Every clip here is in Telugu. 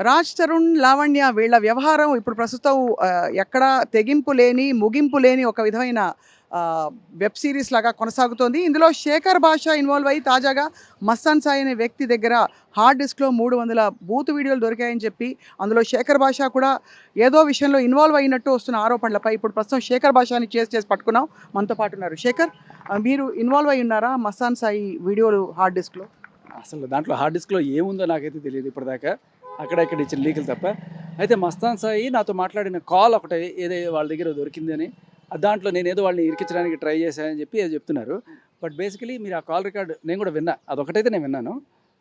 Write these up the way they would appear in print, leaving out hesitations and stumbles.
రాజ్ తరుణ్, లావణ్య వీళ్ళ వ్యవహారం ఇప్పుడు ప్రస్తుతం ఎక్కడ తెగింపు లేని, ముగింపు లేని ఒక విధమైన వెబ్ సిరీస్ లాగా కొనసాగుతోంది. ఇందులో శేఖర్ భాష ఇన్వాల్వ్ అయ్యి తాజాగా మస్తాన్ సాయి అనే వ్యక్తి దగ్గర హార్డ్ డిస్క్‌లో 300 బూత్ వీడియోలు దొరికాయని చెప్పి, అందులో శేఖర్ భాష కూడా ఏదో విషయంలో ఇన్వాల్వ్ అయినట్టు వస్తున్న ఆరోపణలపై ఇప్పుడు ప్రస్తుతం శేఖర్ భాషని చేసి పట్టుకున్నాం. మనతో పాటు ఉన్నారు. శేఖర్, మీరు ఇన్వాల్వ్ అయ్యి ఉన్నారా మస్తాన్ సాయి వీడియోలు హార్డ్ డిస్క్‌లో? అసలు దాంట్లో హార్డ్ డిస్క్‌లో ఏముందో నాకైతే తెలియదు ఇప్పటిదాకా. అక్కడ ఇక్కడ ఇచ్చిన లీకులు తప్ప. అయితే మస్తాన్ సాయి నాతో మాట్లాడిన కాల్ ఒకటే ఏదో వాళ్ళ దగ్గర దొరికిందని, దాంట్లో నేనేదో వాళ్ళని ఇరికించడానికి ట్రై చేశానని చెప్పి ఏదో చెప్తున్నారు. బట్ బేసికలీ మీరు ఆ కాల్ రికార్డ్ నేను కూడా విన్నా. అదొకటైతే నేను విన్నాను.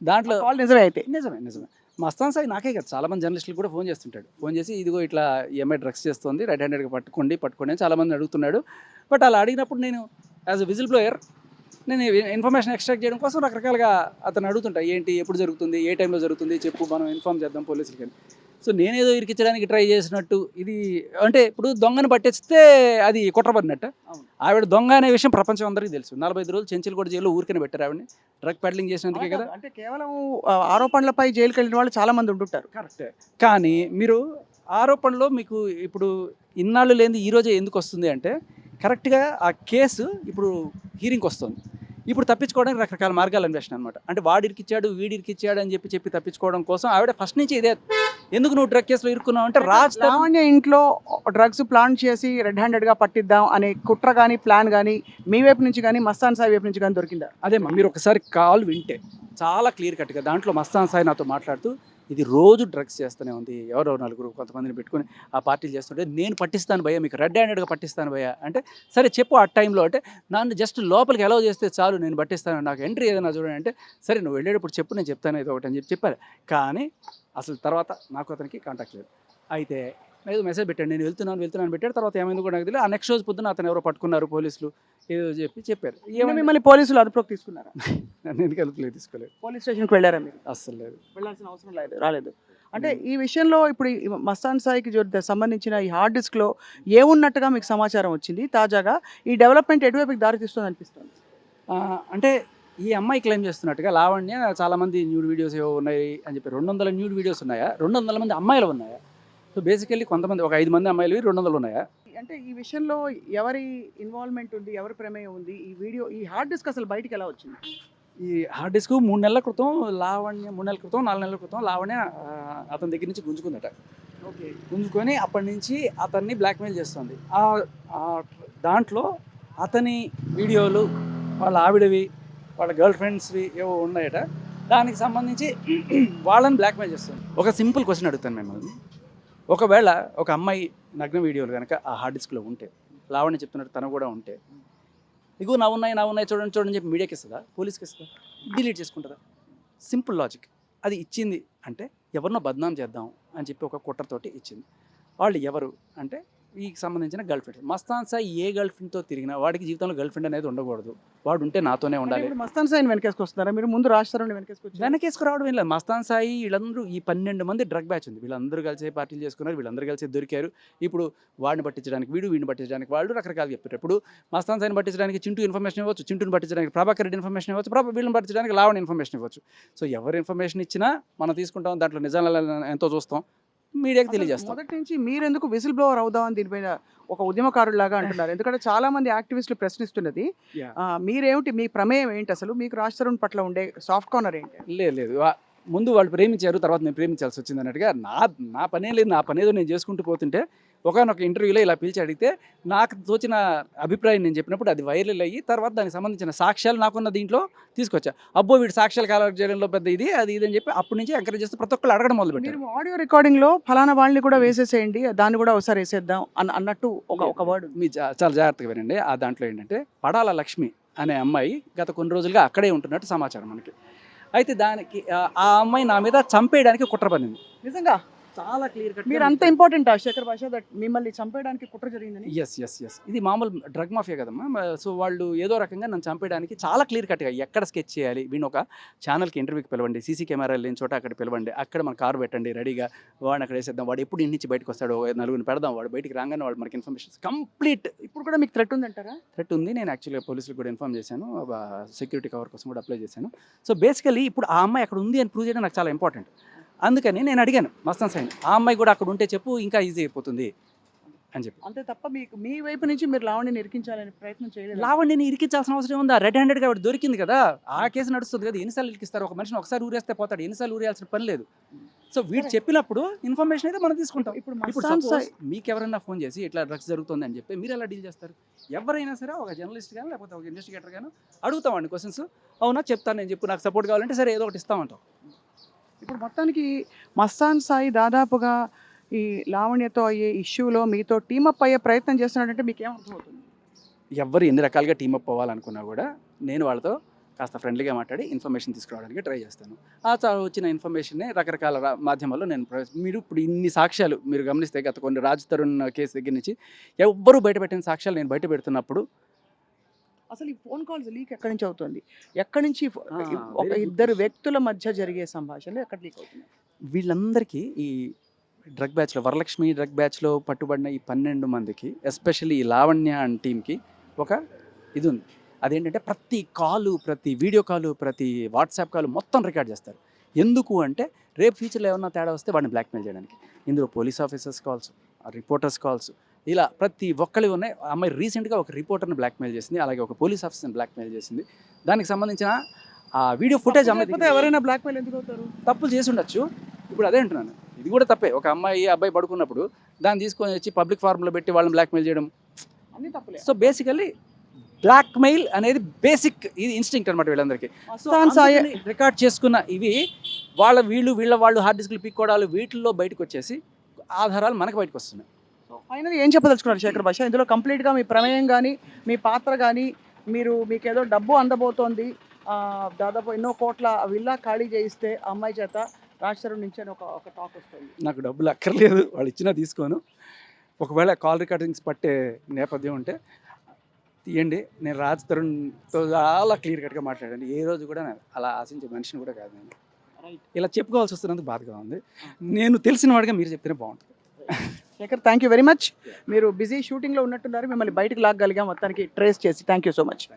దాంట్లో కాల్ నిజమే అయితే. నిజమే. మస్తాన్ సాయి నాకే కదా, చాలామంది జర్నలిస్టులు కూడా ఫోన్ చేస్తుంటాడు. ఫోన్ చేసి ఇదిగో ఇట్లా ఈ అమ్మాయి డ్రగ్స్ చేస్తుంది, రెడ్ హ్యాండెడ్గా పట్టుకోండి అని చాలామంది అడుగుతున్నాడు. బట్ అలా అడిగినప్పుడు నేను యాజ్ అ విజిల్ బ్లోయర్ నేను ఇన్ఫర్మేషన్ ఎక్స్ట్రాక్ట్ చేయడం కోసం రకరకాలుగా అతను అడుగుతుంటా, ఏంటి, ఎప్పుడు జరుగుతుంది, ఏ టైంలో జరుగుతుంది చెప్పు, మనం ఇన్ఫార్మ్ చేద్దాం పోలీసులకి అని. సో నేనేదో ఇరికించడానికి ట్రై చేసినట్టు ఇది. అంటే ఇప్పుడు దొంగను పట్టేస్తే అది కుట్రపడినట్ట. ఆవిడ దొంగ అనే విషయం ప్రపంచం అందరికీ తెలుసు. 45 రోజులు చెంచులు కూడా జైల్లో ఊరికనే పెట్టారు ఆవిడని, డ్రగ్ పెడ్లింగ్ చేసినందుకే కదా. అంటే కేవలం ఆరోపణలపై జైలుకి వెళ్ళిన వాళ్ళు చాలా మంది ఉంటుంటారు. కరెక్టే. కానీ మీరు ఆరోపణలో మీకు ఇప్పుడు ఇన్నాళ్ళు లేనిది ఈరోజే ఎందుకు వస్తుంది అంటే, కరెక్ట్గా ఆ కేసు ఇప్పుడు హీరింగ్కి వస్తుంది. ఇప్పుడు తప్పించుకోవడానికి రకరకాల మార్గాలు అన్వేషణ అనమాట. అంటే వాడికిచ్చాడు వీడికిచ్చాడు అని చెప్పి తప్పించుకోవడం కోసం ఆవిడ ఫస్ట్ నుంచి ఇదే, ఎందుకు నువ్వు డ్రగ్ కేసులో ఇరుక్కున్నావు అంటే, లావణ్య ఇంట్లో డ్రగ్స్ ప్లాన్ చేసి రెడ్ హ్యాండెడ్గా పట్టిద్దాం అనే కుట్ర కానీ ప్లాన్ కానీ మీ వైపు నుంచి కానీ మస్తాన్ సాయి వైపు నుంచి కానీ దొరికిందా? అదేమ్మా, మీరు ఒకసారి కాల్ వింటే చాలా క్లియర్ కట్గా దాంట్లో మస్తాన్ సాయి నాతో మాట్లాడుతూ, ఇది రోజు డ్రగ్స్ చేస్తూనే ఉంది, ఎవరో నలుగురు కొంతమందిని పెట్టుకుని ఆ పార్టీలు చేస్తుంటే, నేను పట్టిస్తాను భయ్యా, మీకు రెడ్ హ్యాండెడ్గా పట్టిస్తాను భయ్యా అంటే, సరే చెప్పు ఆ టైంలో అంటే, నన్ను జస్ట్ లోపలికి అలౌ చేస్తే చాలు నేను పట్టిస్తాను, నాకు ఎంట్రీ ఏదైనా చూడండి అంటే, సరే నువ్వు వెళ్ళేటప్పుడు చెప్పు నేను చెప్తాను ఏదో ఒకటి అని చెప్పారు. కానీ అసలు తర్వాత నాకు అతనికి కాంటాక్ట్ లేదు. అయితే ఏదో మెసేజ్ పెట్టాడు, నేను వెళ్తున్నాను పెట్టాడు. తర్వాత ఏమైంది కూడా నాకు తెలియదు. ఆ నెక్స్ట్ రోజు పొద్దున అతను ఎవరో పట్టుకున్నారు పోలీసులు, ఏదో చెప్పారు. మిమ్మల్ని పోలీసులు అదుపులోకి తీసుకున్నారా? నన్ను ఎందుకు అదుపులోకి తీసుకోలేదు. పోలీస్ స్టేషన్కి వెళ్ళారా మీరు? అస్సలు లేదు, వెళ్ళాల్సిన అవసరం రాలేదు. అంటే ఈ విషయంలో ఇప్పుడు మస్తాన్ సాయికి సంబంధించిన ఈ హార్డ్ డిస్క్లో ఏమున్నట్టుగా మీకు సమాచారం వచ్చింది? తాజాగా ఈ డెవలప్మెంట్ ఎటువైపుకి దారితీస్తుంది అనిపిస్తుంది? అంటే ఈ అమ్మాయి క్లెయిమ్ చేస్తున్నట్టుగా లావణ్య చాలామంది న్యూడ్ వీడియోస్ ఏవో ఉన్నాయి అని చెప్పి, 200 న్యూడ్ వీడియోస్ ఉన్నాయా, 200 మంది అమ్మాయిలు ఉన్నాయా? సో బేసికల్లీ కొంతమంది ఒక 5 మంది అమ్మాయిలు 200 ఉన్నాయా? అంటే ఈ విషయంలో ఎవరి ఇన్వాల్వ్మెంట్ ఉంది, ఎవరి ప్రమేయం ఉంది? ఈ వీడియో, ఈ హార్డ్ డిస్క్ అసలు బయటికి ఎలా వచ్చింది? ఈ హార్డ్ డిస్క్ 3 నెలల క్రితం లావణ్య, 3 నెలల క్రితం 4 నెలల క్రితం లావణ్య అతని దగ్గర నుంచి గుంజుకుందట. ఓకే. గుంజుకొని అప్పటి నుంచి అతన్ని బ్లాక్మెయిల్ చేస్తుంది. దాంట్లో అతని వీడియోలు, వాళ్ళ ఆవిడవి, వాళ్ళ గర్ల్ ఫ్రెండ్స్వి ఏవో ఉన్నాయట. దానికి సంబంధించి వాళ్ళని బ్లాక్మెయిల్ చేస్తుంది. ఒక సింపుల్ క్వశ్చన్ అడుగుతాను మిమ్మల్ని. ఒకవేళ ఒక అమ్మాయి నగ్న వీడియోలు కనుక ఆ హార్డ్ డిస్క్లో ఉంటే, లావణ్య చెప్తున్నట్టు తను కూడా ఉంటే, ఇగో నా ఉన్నాయి చూడండి చెప్పి మీడియాకి ఇస్తుందా, పోలీస్కి ఇస్తుందా, డిలీట్ చేసుకుంటుందా? Simple logic. అది ఇచ్చింది అంటే ఎవరినో బద్నాం చేద్దాం అని చెప్పి ఒక కుట్రతోటి ఇచ్చింది. వాళ్ళు ఎవరు అంటే ఈ సంబంధించిన గర్ల్ ఫ్రెండ్. మస్తాన్ సాయి ఏ గర్ల్ ఫ్రెండ్తో తిరిగినా వాడికి జీవితంలో గర్ల్ ఫ్రెండ్ అనేది ఉండకూడదు, వాడు ఉంటే నాతోనే ఉండాలి. మస్తాన్ సాయిని వెనకేసుకొస్తున్నారా మీరు? ముందు రాజ్ తరుణ్ వెనకేసుకురావడం ఏం లేదు. మస్తాన్ సాయి వీళ్ళందరూ ఈ 12 మంది డ్రగ్ బ్యాచ్ ఉంది, వీళ్ళందరూ కలిసి పార్టీలు చేసుకున్నారు, వీళ్ళందరూ కలిసి దొరికారు. ఇప్పుడు వాడిని పట్టించడానికి వీడిని పట్టించడానికి వాళ్ళు రకరకాలు చెప్పారు. ఇప్పుడు మస్తాన్ సాయిని పట్టించడానికి చింటూ ఇన్ఫర్మేషన్ ఇవ్వచ్చు, చింటూని పట్టించడానికి ప్రభాకర్ రెడ్డి ఇన్ఫర్మేషన్ ఇవ్వచ్చు, వీళ్ళని పట్టించడానికి లావణ్య ఇన్ఫర్మేషన్ ఇవ్వచ్చు. సో ఎవరు ఇన్ఫర్మేషన్ ఇచ్చినా మనం తీసుకుంటాం, దాంట్లో నిజాలు ఎంతో చూస్తాం, మీడియాకి తెలియజేస్తాం. మొదటి నుంచి మీరు ఎందుకు విజిల్ బ్లోవర్ అవుదామని దీనిపైన ఒక ఉద్యమకారులాగా అంటున్నారు? ఎందుకంటే చాలా మంది యాక్టివిస్టులు ప్రశ్నిస్తున్నది, మీరేమిటి, మీ ప్రమేయం ఏంటి, అసలు మీకు రాజ్ తరుణ్ పట్ల ఉండే సాఫ్ట్ కార్నర్ ఏంటి? లేదు, ముందు వాళ్ళు ప్రేమించారు, తర్వాత నేను ప్రేమించాల్సి వచ్చింది అన్నట్టుగా. నా పనే లేదు, నా పనేదో నేను చేసుకుంటూ పోతుంటే ఒకనొక ఇంటర్వ్యూలో ఇలా పిలిచి అడిగితే నాకు తోచిన అభిప్రాయం నేను చెప్పినప్పుడు అది వైరల్ అయ్యి, తర్వాత దానికి సంబంధించిన సాక్ష్యాలు నాకున్న దీంట్లో తీసుకొచ్చా. అబ్బో వీడు సాక్ష్యాలు కలెక్ట్ చేయడంలో పెద్ద ఇది అది అని చెప్పి అప్పటి నుంచి ఎంకరేజ్ చేస్తూ ప్రతి ఒక్కరు అడగడం మొదలుపెట్టారు. ఆడియో రికార్డింగ్లో ఫలానా వాళ్ళని కూడా వేసేసేయండి, దాన్ని కూడా ఒకసారి వేసేద్దాం అన్నట్టు ఒక వర్డ్. మీ చాలా జాగ్రత్తగా వినండి. ఆ దాంట్లో ఏంటంటే, పడాల లక్ష్మి అనే అమ్మాయి గత కొన్ని రోజులుగా అక్కడే ఉంటున్నట్టు సమాచారం మనకి. అయితే దానికి ఆ అమ్మాయి నా మీద చంపేయడానికి కుట్ర పడింది. నిజంగా చాలా క్లియర్ కట్. మీరు అంత ఇంపార్టెంట్ శేఖర్ భాష దట్ మిమ్మల్ని చంపేయడానికి కుట్ర జరిగిందని? ఎస్. ఇది మామూలు డ్రగ్ మాఫియా కదమ్మా. సో వాళ్ళు ఏదో రకంగా నన్ను చంపేయడానికి చాలా క్లియర్ కట్గా ఎక్కడ స్కెచ్ చేయాలి, వీడిని ఒక ఛానల్కి ఇంటర్వ్యూకి పిలవండి, సీసీ కెమెరాలు లేని చోట అక్కడ పిలవండి, అక్కడ మన కారు పెట్టండి రెడీగా, వాడిని అక్కడ వేసేద్దాం, వాడు ఎప్పుడు ఇంటి నుంచి బయటకు వస్తాడు, నలుగురిని పెడదాం, వాడు బయటికి రాగానే వాడు మనకి ఇన్ఫర్మేషన్ కంప్లీట్. ఇప్పుడు కూడా మీకు థ్రెట్ ఉందంటారా? థ్రెట్ ఉంది. నేను యాక్చువల్గా పోలీసులకు కూడా ఇన్ఫార్మ్ చేశాను, సెక్యూరిటీ కవర్ కోసం కూడా అప్లై చేశాను. సో బేసికలీ ఇప్పుడు ఆ అమ్మాయి అక్కడ ఉంది అని ప్రూవ్ చేయడం నాకు చాలా ఇంపార్టెంట్. అందుకని నేను అడిగాను మస్తాన్ సాయిని, ఆ అమ్మాయి కూడా అక్కడ ఉంటే చెప్పు ఇంకా ఈజీ అయిపోతుంది అని చెప్పి. అంతే తప్ప మీకు మీ వైపు నుంచి మీరు లావణ్యని ఇరికించాలనే ప్రయత్నం చేయలేదు. లావణ్యని ఇరికించాల్సిన అవసరం ఉందా? రెడ్ హ్యాండెడ్గా ఆవిడ దొరికింది కదా, ఆ కేసు నడుస్తుంది కదా. ఎన్నిసార్లు ఇరికిస్తారు? ఒక మనిషిని ఒకసారి ఊరేస్తే పోతాడు, ఎన్నిసార్లు ఊరేయాల్సిన పని లేదు. సో వీడు చెప్పినప్పుడు ఇన్ఫర్మేషన్ అయితే మనం తీసుకుంటాం. ఇప్పుడు ఇప్పుడు మస్తాన్ సాయి మీకు ఎవరైనా ఫోన్ చేసి ఇట్లా డ్రగ్స్ జరుగుతుంది అని చెప్పి మీరు ఎలా డీల్ చేస్తారు? ఎవరైనా సరే ఒక జర్నలిస్ట్ కానీ లేకపోతే ఒక ఇన్వెస్టిగేటర్ కానీ అడుగుతామండి క్వశ్చన్స్. అవునా చెప్తాను నేను చెప్పు, నాకు సపోర్ట్ కావాలంటే సరే ఏదో ఒకటి ఇస్తామంటాం. ఇప్పుడు మొత్తానికి మస్తాన్ సాయి దాదాపుగా ఈ లావణ్యతో అయ్యే ఇష్యూలో మీతో టీమప్ అయ్యే ప్రయత్నం చేస్తున్నాడంటే మీకు ఏమర్థమవుతుంది? ఎవరు ఎన్ని రకాలుగా టీమప్ అవ్వాలనుకున్నా కూడా నేను వాళ్ళతో కాస్త ఫ్రెండ్లీగా మాట్లాడి ఇన్ఫర్మేషన్ తీసుకురావడానికి ట్రై చేస్తాను. వచ్చిన ఇన్ఫర్మేషన్ని రకరకాల మాధ్యమాల్లో నేను మీరు ఇప్పుడు ఇన్ని సాక్ష్యాలు మీరు గమనిస్తే గత కొన్ని రాజ్ తరుణ్ కేసు దగ్గర నుంచి ఎవ్వరూ బయటపెట్టిన సాక్ష్యాలు నేను బయట పెడుతున్నప్పుడు అసలు ఈ ఫోన్ కాల్స్ లీక్ ఎక్కడి నుంచి అవుతుంది? ఎక్కడి నుంచి ఒక very good ఇద్దరు వ్యక్తుల మధ్య జరిగే సంభాషణలు ఎక్కడ లీక్ అవుతుంది? వీళ్ళందరికీ ఈ డ్రగ్ బ్యాచ్లో వరలక్ష్మి డ్రగ్ బ్యాచ్లో పట్టుబడిన ఈ 12 మందికి ఎస్పెషల్లీ ఈ లావణ్య అండ్ టీమ్కి ఒక ఇది ఉంది. అదేంటంటే ప్రతి కాలు, ప్రతి వీడియో కాలు, ప్రతి వాట్సాప్ కాలు మొత్తం రికార్డ్ చేస్తారు. ఎందుకు అంటే రేపు ఫ్యూచర్లో ఏమన్నా తేడా వస్తే వాడిని బ్లాక్మెయిల్ చేయడానికి. ఇందులో police officers calls, reporters calls, ఇలా ప్రతి ఒక్కళ్ళు ఉన్నాయి. ఆ అమ్మాయి రీసెంట్గా ఒక రిపోర్టర్ని బ్లాక్మెయిల్ చేసింది, అలాగే ఒక పోలీస్ ఆఫీసర్ని బ్లాక్మెయిల్ చేసింది. దానికి సంబంధించిన ఆ వీడియో ఫుటేజ్ అమ్మాయి ఎవరైనా బ్లాక్మెయిల్ ఎందుకు అవుతారు? తప్పులు చేసి ఉండొచ్చు. ఇప్పుడు అదే అంటున్నాను, ఇది కూడా తప్పే. ఒక అమ్మాయి అబ్బాయి పడుకున్నప్పుడు దాన్ని తీసుకొని వచ్చి పబ్లిక్ ఫార్మ్లో పెట్టి వాళ్ళని బ్లాక్మెయిల్ చేయడం అన్ని తప్పులే. సో బేసికల్లీ బ్లాక్మెయిల్ అనేది బేసిక్ ఇది ఇన్స్టింక్ట్ అనమాట వీళ్ళందరికీ. మస్తాన్ సాయి రికార్డ్ చేసుకున్న ఇవి వీళ్ళ వాళ్ళు హార్డ్ డిస్క్లు పిక్కోవడాలు వీటిల్లో బయటకు వచ్చేసి ఆధారాలు మనకు బయటకు వస్తున్నాయి. ఫైనల్ ఏం చెప్పదలుచుకున్నారు శేఖర్ భాష? ఇందులో కంప్లీట్గా మీ ప్రమేయం కానీ మీ పాత్ర కానీ మీకు ఏదో డబ్బు అందబోతోంది, దాదాపు ఎన్నో కోట్ల విల్లా ఖాళీ చేయిస్తే ఆ అమ్మాయి చేత రాజ్ తరుణ్ నుంచి అని ఒక టాక్ వస్తుంది. నాకు డబ్బులు అక్కర్లేదు, వాళ్ళు ఇచ్చినా తీసుకోను. ఒకవేళ కాల్ రికార్డింగ్స్ పట్టే నేపథ్యం ఉంటే తీయండి. నేను రాజ్ తరుణ్తో చాలా క్లియర్ కట్గా మాట్లాడాను. ఏ రోజు కూడా నేను అలా ఆశించే మనిషిని కూడా కాదు. నేను ఇలా చెప్పుకోవాల్సి వస్తున్నందుకు బాధగా ఉంది. నేను తెలిసిన వాడిగా మీరు చెప్తేనే బాగుంటుంది. Shekhar, thank you very much. మీరు బిజీ షూటింగ్లో ఉన్నట్టున్నారు, మిమ్మల్ని బయటకు లాగగలిగాం మొత్తానికి ట్రేస్ చేసి. Thank you so much.